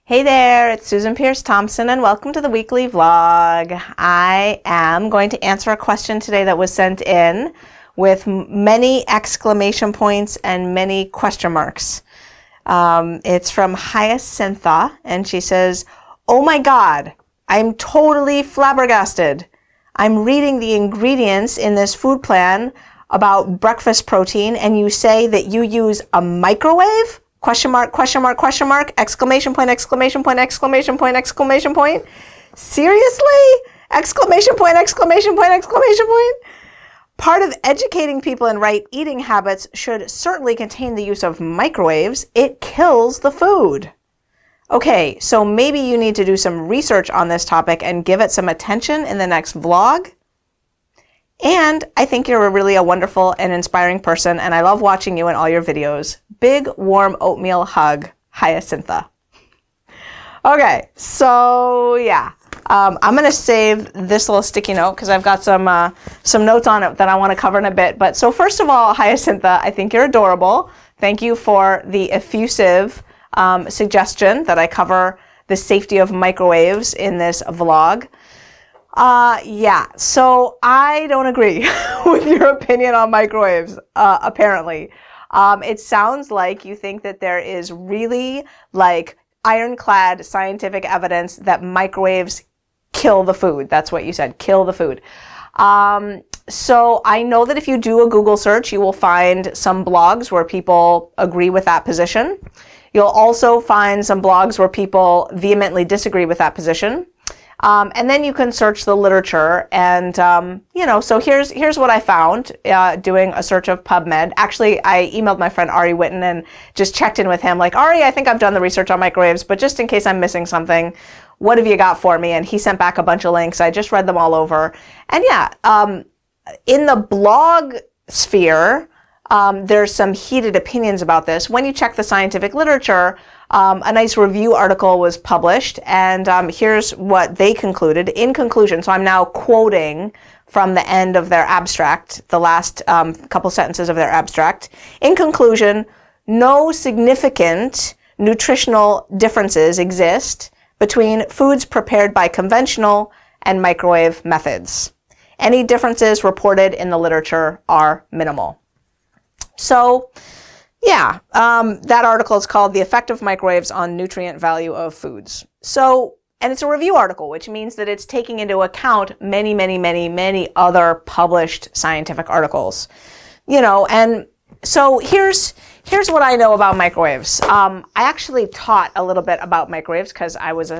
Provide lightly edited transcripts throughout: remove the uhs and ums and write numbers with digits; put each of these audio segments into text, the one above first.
Hey there, it's Susan Pierce Thompson and welcome to the weekly vlog. I am going to answer a question today that was sent in with many exclamation points and many question marks. It's from Hyacintha and she says, "Oh my God, I'm totally flabbergasted. I'm reading the ingredients in this food plan about breakfast protein and you say that you use a microwave? Question mark, question mark, question mark, exclamation point, exclamation point, exclamation point, exclamation point. Seriously? Exclamation point, exclamation point, exclamation point. Part of educating people in right eating habits should certainly contain the use of microwaves. It kills the food." Okay, so maybe you need to do some research on this topic and give it some attention in the next vlog. And I think you're really a wonderful and inspiring person, and I love watching you in all your videos. Big, warm oatmeal hug, Hyacintha. Okay, so yeah, I'm going to save this little sticky note because I've got some notes on it that I want to cover in a bit. But so first of all, Hyacintha, I think you're adorable. Thank you for the effusive suggestion that I cover the safety of microwaves in this vlog. Yeah, so I don't agree with your opinion on microwaves, apparently. It sounds like you think that there is really like ironclad scientific evidence that microwaves kill the food. That's what you said, kill the food. So I know that if you do a Google search, you will find some blogs where people agree with that position. You'll also find some blogs where people vehemently disagree with that position. And then you can search the literature and, so here's what I found doing a search of PubMed. Actually, I emailed my friend Ari Witten and just checked in with him like, Ari, I think I've done the research on microwaves, but just in case I'm missing something, what have you got for me? And he sent back a bunch of links. I just read them all over. And yeah, in the blog sphere, there's some heated opinions about this. When you check the scientific literature, a nice review article was published, and here's what they concluded. In conclusion, so I'm now quoting from the end of their abstract, the last couple sentences of their abstract. In conclusion, no significant nutritional differences exist between foods prepared by conventional and microwave methods. Any differences reported in the literature are minimal. So, yeah, that article is called "The Effect of Microwaves on Nutrient Value of Foods." So, and it's a review article, which means that it's taking into account many, many, many, many other published scientific articles. And so here's what I know about microwaves. I actually taught a little bit about microwaves because I was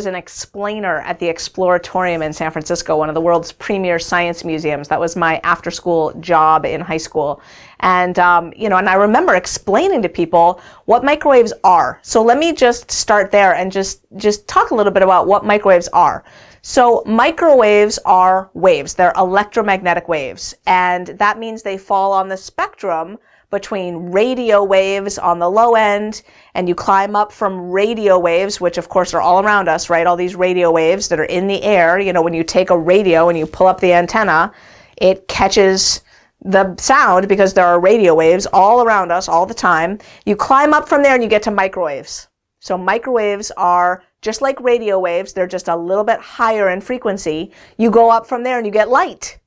an explainer at the Exploratorium in San Francisco, one of the world's premier science museums. That was my after-school job in high school. And, and I remember explaining to people what microwaves are. So let me just start there and just talk a little bit about what microwaves are. So microwaves are waves. They're electromagnetic waves. And that means they fall on the spectrum between radio waves on the low end, and you climb up from radio waves, which of course are all around us, right? All these radio waves that are in the air. When you take a radio and you pull up the antenna, it catches the sound because there are radio waves all around us all the time. You climb up from there and you get to microwaves. So microwaves are just like radio waves. They're just a little bit higher in frequency. You go up from there and you get light.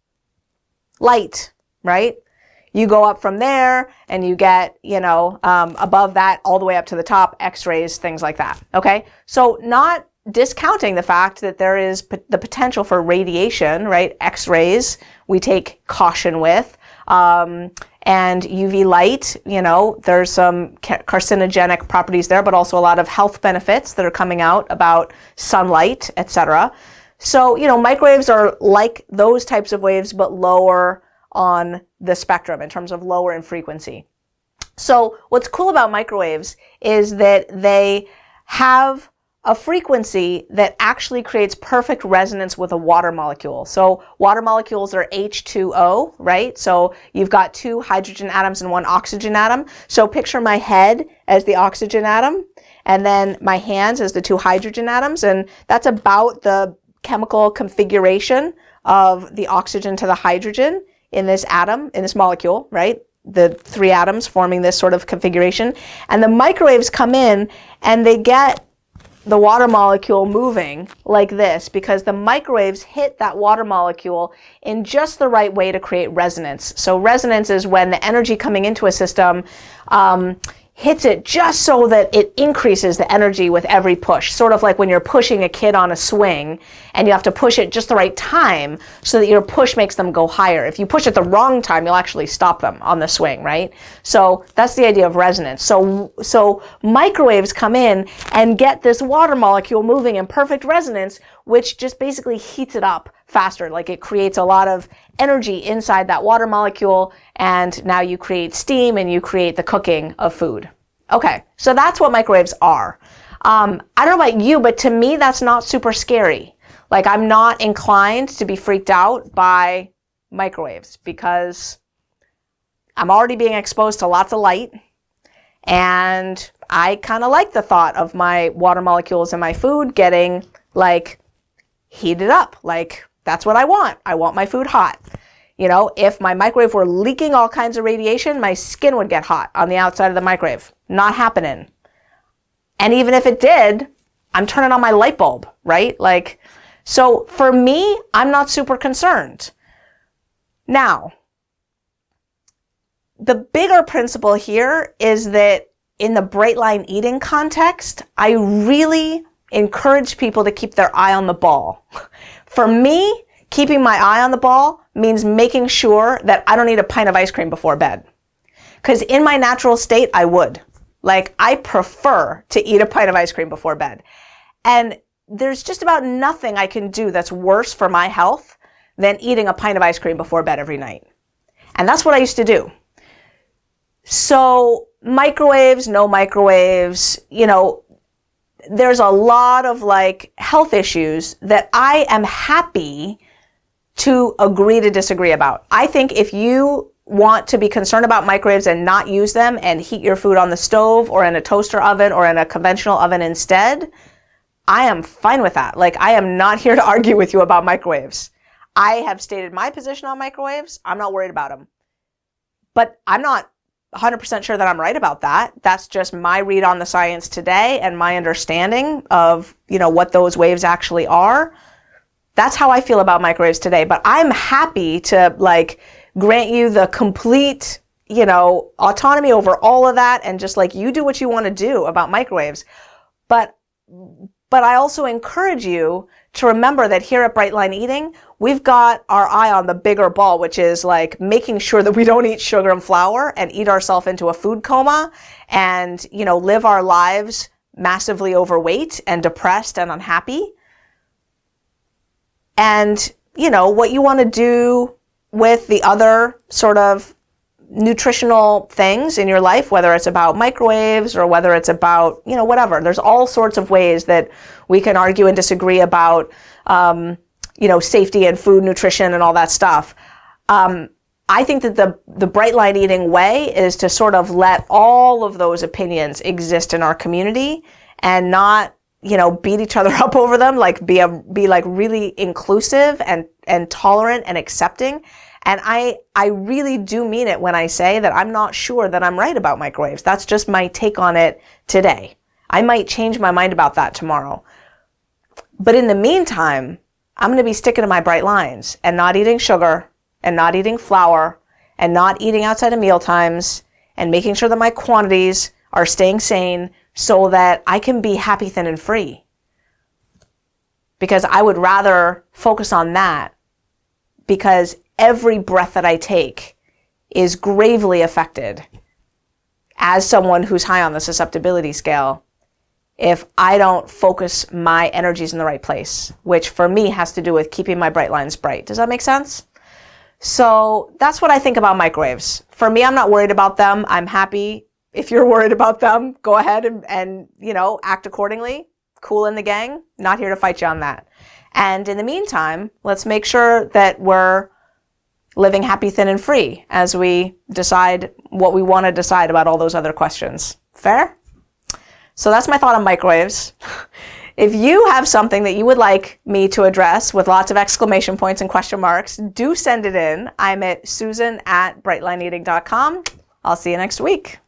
Light, right? You go up from there and you get, above that all the way up to the top, X-rays, things like that. Okay. So not discounting the fact that there is the potential for radiation, right? X-rays we take caution with. And UV light, there's some carcinogenic properties there, but also a lot of health benefits that are coming out about sunlight, etc. So, microwaves are like those types of waves, but lower on the spectrum in terms of lower in frequency. So what's cool about microwaves is that they have a frequency that actually creates perfect resonance with a water molecule. So water molecules are H2O, right? So you've got two hydrogen atoms and one oxygen atom. So picture my head as the oxygen atom and then my hands as the two hydrogen atoms, and that's about the chemical configuration of the oxygen to the hydrogen in this atom, in this molecule, right? the three atoms forming this sort of configuration. And the microwaves come in and they get the water molecule moving like this because the microwaves hit that water molecule in just the right way to create resonance. So resonance is when the energy coming into a system hits it just so that it increases the energy with every push. Sort of like when you're pushing a kid on a swing and you have to push it just the right time so that your push makes them go higher. If you push it the wrong time, you'll actually stop them on the swing, right? So that's the idea of resonance. So microwaves come in and get this water molecule moving in perfect resonance, which just basically heats it up faster. Like it creates a lot of energy inside that water molecule, and now you create steam and you create the cooking of food. Okay, so that's what microwaves are. I don't know about you, but to me that's not super scary. Like I'm not inclined to be freaked out by microwaves because I'm already being exposed to lots of light, and I kind of like the thought of my water molecules in my food getting like heated up. Like that's what I want. I want my food hot. You know, if my microwave were leaking all kinds of radiation, my skin would get hot on the outside of the microwave. Not happening. And even if it did, I'm turning on my light bulb, right? Like, so for me, I'm not super concerned. Now, the bigger principle here is that in the bright line eating context, I really encourage people to keep their eye on the ball. For me, keeping my eye on the ball means making sure that I don't eat a pint of ice cream before bed. Because in my natural state, I would. Like, I prefer to eat a pint of ice cream before bed. And there's just about nothing I can do that's worse for my health than eating a pint of ice cream before bed every night. And that's what I used to do. So microwaves, no microwaves, you know, there's a lot of like health issues that I am happy to agree to disagree about. I think if you want to be concerned about microwaves and not use them and heat your food on the stove or in a toaster oven or in a conventional oven instead, I am fine with that. Like, I am not here to argue with you about microwaves. I have stated my position on microwaves. I'm not worried about them. But I'm not 100% sure that I'm right about that. That's just my read on the science today and my understanding of, you know, what those waves actually are. That's how I feel about microwaves today. But I'm happy to like grant you the complete, you know, autonomy over all of that and just like you do what you want to do about microwaves. But I also encourage you to remember that here at Bright Line Eating, we've got our eye on the bigger ball, which is like making sure that we don't eat sugar and flour and eat ourselves into a food coma and, you know, live our lives massively overweight and depressed and unhappy. And, you know, what you want to do with the other sort of nutritional things in your life, whether it's about microwaves or whether it's about, you know, whatever. There's all sorts of ways that we can argue and disagree about, you know, safety and food, nutrition and all that stuff. I think that the Bright Line Eating way is to sort of let all of those opinions exist in our community and not, you know, beat each other up over them, like be like really inclusive and tolerant and accepting. And I really do mean it when I say that I'm not sure that I'm right about microwaves. That's just my take on it today. I might change my mind about that tomorrow. But in the meantime, I'm going to be sticking to my bright lines and not eating sugar and not eating flour and not eating outside of meal times and making sure that my quantities are staying sane so that I can be happy, thin, and free. Because I would rather focus on that, because every breath that I take is gravely affected as someone who's high on the susceptibility scale if I don't focus my energies in the right place, which for me has to do with keeping my bright lines bright. Does that make sense? So that's what I think about microwaves. For me, I'm not worried about them. I'm happy. If you're worried about them, go ahead and you know, act accordingly. Cool in the gang. Not here to fight you on that. And in the meantime, let's make sure that we're living happy, thin, and free as we decide what we want to decide about all those other questions. Fair? So that's my thought on microwaves. If you have something that you would like me to address with lots of exclamation points and question marks, do send it in. I'm at susan@brightlineeating.com. I'll see you next week.